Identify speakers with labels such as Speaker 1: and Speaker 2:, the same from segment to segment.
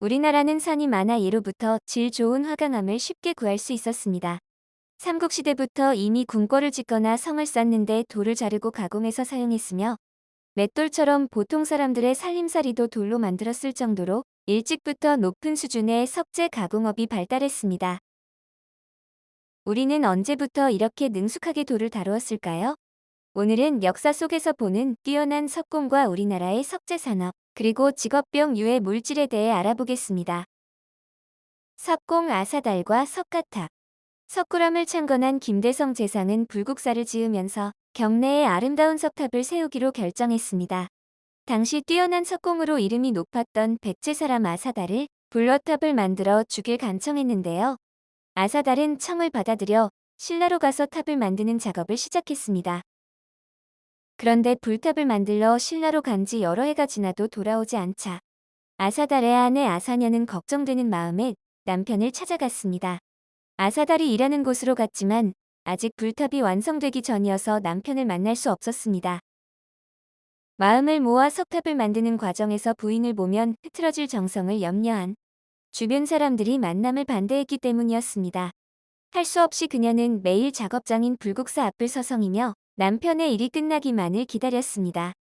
Speaker 1: 우리나라는 산이 많아 예로부터 질 좋은 화강암을 쉽게 구할 수 있었습니다. 삼국시대부터 이미 궁궐을 짓거나 성을 쌓는데 돌을 자르고 가공해서 사용했으며 맷돌처럼 보통 사람들의 살림살이도 돌로 만들었을 정도로 일찍부터 높은 수준의 석재 가공업이 발달했습니다. 우리는 언제부터 이렇게 능숙하게 돌을 다루었을까요? 오늘은 역사 속에서 보는 뛰어난 석공과 우리나라의 석재 산업, 그리고 직업병 유해 물질에 대해 알아보겠습니다. 석공 아사달과 석가탑. 석굴암을 창건한 김대성 제상은 불국사를 지으면서 경내에 아름다운 석탑을 세우기로 결정했습니다. 당시 뛰어난 석공으로 이름이 높았던 백제사람 아사달을 불러탑을 만들어 주길 간청했는데요. 아사달은 청을 받아들여 신라로 가서 탑을 만드는 작업을 시작했습니다. 그런데 불탑을 만들러 신라로 간지 여러 해가 지나도 돌아오지 않자 아사달의 아내 아사녀는 걱정되는 마음에 남편을 찾아갔습니다. 아사달이 일하는 곳으로 갔지만 아직 불탑이 완성되기 전이어서 남편을 만날 수 없었습니다. 마음을 모아 석탑을 만드는 과정에서 부인을 보면 흐트러질 정성을 염려한 주변 사람들이 만남을 반대했기 때문이었습니다. 할 수 없이 그녀는 매일 작업장인 불국사 앞을 서성이며 남편의 일이 끝나기만을 기다렸습니다.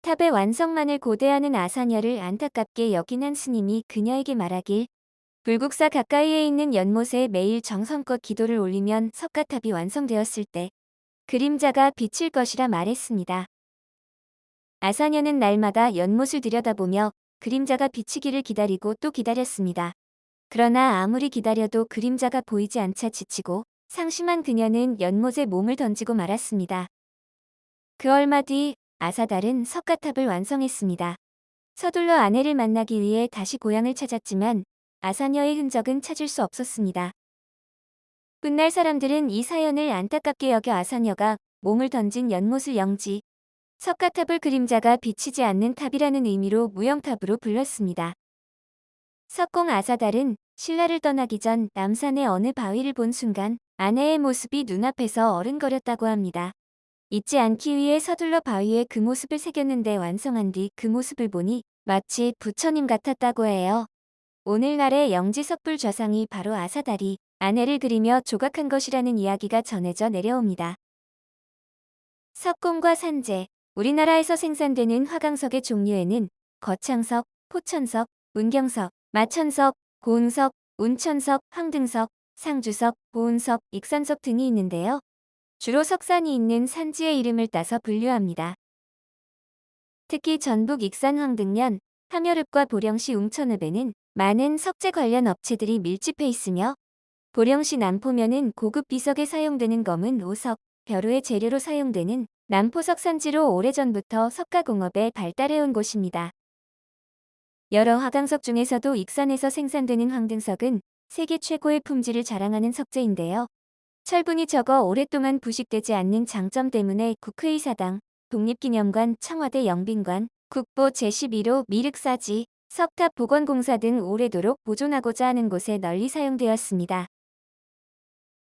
Speaker 1: 탑의 완성만을 고대하는 아사녀를 안타깝게 여긴 한 스님이 그녀에게 말하길, 불국사 가까이에 있는 연못에 매일 정성껏 기도를 올리면 석가탑이 완성되었을 때 그림자가 비칠 것이라 말했습니다. 아사녀는 날마다 연못을 들여다보며 그림자가 비치기를 기다리고 또 기다렸습니다. 그러나 아무리 기다려도 그림자가 보이지 않자 지치고 상심한 그녀는 연못에 몸을 던지고 말았습니다. 그 얼마 뒤 아사달은 석가탑을 완성했습니다. 서둘러 아내를 만나기 위해 다시 고향을 찾았지만 아사녀의 흔적은 찾을 수 없었습니다. 훗날 사람들은 이 사연을 안타깝게 여겨 아사녀가 몸을 던진 연못을 영지, 석가탑을 그림자가 비치지 않는 탑이라는 의미로 무영탑으로 불렀습니다. 석공 아사달은 신라를 떠나기 전 남산의 어느 바위를 본 순간 아내의 모습이 눈앞에서 어른거렸다고 합니다. 잊지 않기 위해 서둘러 바위에 그 모습을 새겼는데 완성한 뒤 그 모습을 보니 마치 부처님 같았다고 해요. 오늘날의 영지석불 좌상이 바로 아사달이 아내를 그리며 조각한 것이라는 이야기가 전해져 내려옵니다. 석공과 산재. 우리나라에서 생산되는 화강석의 종류에는 거창석, 포천석, 문경석, 마천석, 고운석, 운천석, 황등석, 상주석, 보은석, 익산석 등이 있는데요. 주로 석산이 있는 산지의 이름을 따서 분류합니다. 특히 전북 익산 황등면, 함여읍과 보령시 웅천읍에는 많은 석재 관련 업체들이 밀집해 있으며 보령시 남포면은 고급 비석에 사용되는 검은 오석, 벼루의 재료로 사용되는 남포석 산지로 오래전부터 석가공업에 발달해온 곳입니다. 여러 화강석 중에서도 익산에서 생산되는 황등석은 세계 최고의 품질을 자랑하는 석재인데요. 철분이 적어 오랫동안 부식되지 않는 장점 때문에 국회의사당, 독립기념관, 청와대 영빈관, 국보 제11호 미륵사지, 석탑 복원공사 등 오래도록 보존하고자 하는 곳에 널리 사용되었습니다.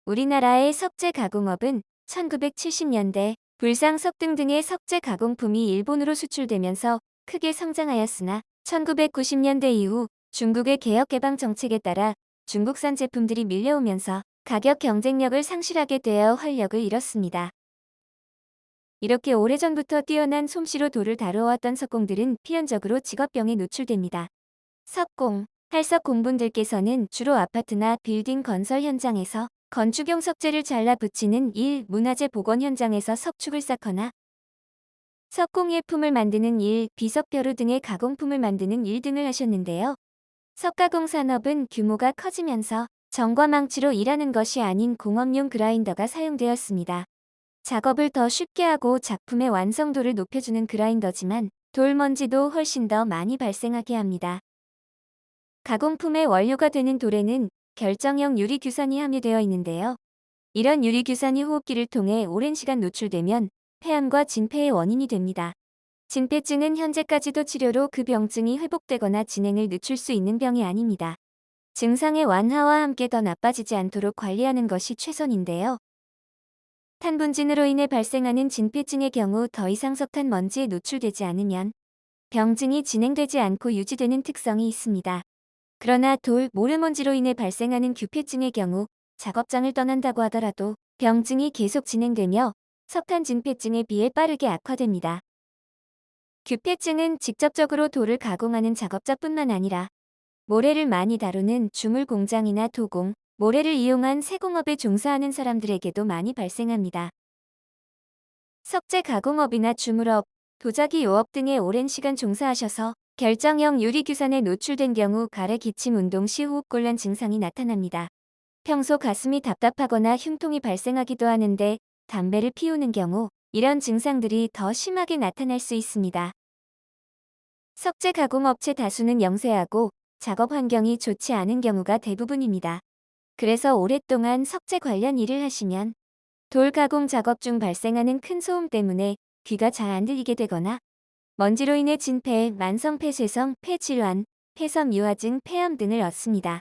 Speaker 1: 우리나라의 석재 가공업은 1970년대 불상 석등 등의 석재 가공품이 일본으로 수출되면서 크게 성장하였으나 1990년대 이후 중국의 개혁개방 정책에 따라 중국산 제품들이 밀려오면서 가격 경쟁력을 상실하게 되어 활력을 잃었습니다. 이렇게 오래전부터 뛰어난 솜씨로 돌을 다루어왔던 석공들은 필연적으로 직업병에 노출됩니다. 석공, 할석 공분들께서는 주로 아파트나 빌딩 건설 현장에서 건축용 석재를 잘라 붙이는 일, 문화재 복원 현장에서 석축을 쌓거나 석공예품을 만드는 일, 비석벼루 등의 가공품을 만드는 일 등을 하셨는데요. 석가공 산업은 규모가 커지면서 정과 망치로 일하는 것이 아닌 공업용 그라인더가 사용되었습니다. 작업을 더 쉽게 하고 작품의 완성도를 높여주는 그라인더지만 돌먼지도 훨씬 더 많이 발생하게 합니다. 가공품의 원료가 되는 돌에는 결정형 유리규산이 함유되어 있는데요. 이런 유리규산이 호흡기를 통해 오랜 시간 노출되면 폐암과 진폐의 원인이 됩니다. 진폐증은 현재까지도 치료로 그 병증이 회복되거나 진행을 늦출 수 있는 병이 아닙니다. 증상의 완화와 함께 더 나빠지지 않도록 관리하는 것이 최선인데요. 탄분진으로 인해 발생하는 진폐증의 경우 더 이상 석탄 먼지에 노출되지 않으면 병증이 진행되지 않고 유지되는 특성이 있습니다. 그러나 돌, 모래먼지로 인해 발생하는 규폐증의 경우 작업장을 떠난다고 하더라도 병증이 계속 진행되며 석탄 증폐증에 비해 빠르게 악화됩니다. 규폐증은 직접적으로 돌을 가공하는 작업자뿐만 아니라 모래를 많이 다루는 주물 공장이나 도공, 모래를 이용한 세공업에 종사하는 사람들에게도 많이 발생합니다. 석재 가공업이나 주물업, 도자기 요업 등에 오랜 시간 종사하셔서 결정형 유리규산에 노출된 경우 가래 기침 운동 시 호흡곤란 증상이 나타납니다. 평소 가슴이 답답하거나 흉통이 발생하기도 하는데 담배를 피우는 경우 이런 증상들이 더 심하게 나타날 수 있습니다. 석재 가공업체 다수는 영세하고 작업 환경이 좋지 않은 경우가 대부분입니다. 그래서 오랫동안 석재 관련 일을 하시면 돌 가공 작업 중 발생하는 큰 소음 때문에 귀가 잘 안 들리게 되거나 먼지로 인해 진폐, 만성 폐쇄성, 폐질환, 폐섬 유화증, 폐암 등을 얻습니다.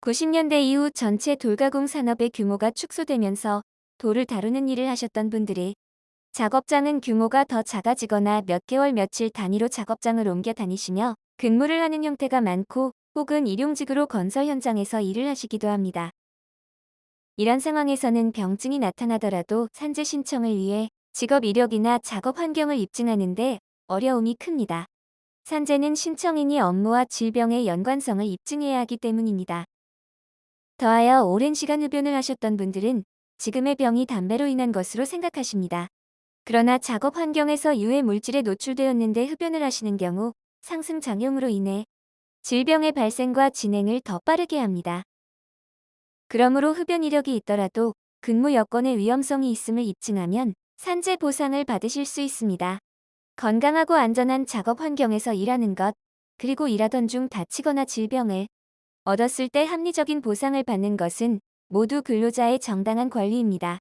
Speaker 1: 90년대 이후 전체 돌가공 산업의 규모가 축소되면서 돌을 다루는 일을 하셨던 분들이 작업장은 규모가 더 작아지거나 몇 개월 며칠 단위로 작업장을 옮겨 다니시며 근무를 하는 형태가 많고 혹은 일용직으로 건설 현장에서 일을 하시기도 합니다. 이런 상황에서는 병증이 나타나더라도 산재 신청을 위해 직업 이력이나 작업 환경을 입증하는데 어려움이 큽니다. 산재는 신청인이 업무와 질병의 연관성을 입증해야 하기 때문입니다. 더하여 오랜 시간 흡연을 하셨던 분들은 지금의 병이 담배로 인한 것으로 생각하십니다. 그러나 작업 환경에서 유해 물질에 노출되었는데 흡연을 하시는 경우 상승작용으로 인해 질병의 발생과 진행을 더 빠르게 합니다. 그러므로 흡연 이력이 있더라도 근무 여건의 위험성이 있음을 입증하면 산재 보상을 받으실 수 있습니다. 건강하고 안전한 작업 환경에서 일하는 것, 그리고 일하던 중 다치거나 질병을 얻었을 때 합리적인 보상을 받는 것은 모두 근로자의 정당한 권리입니다.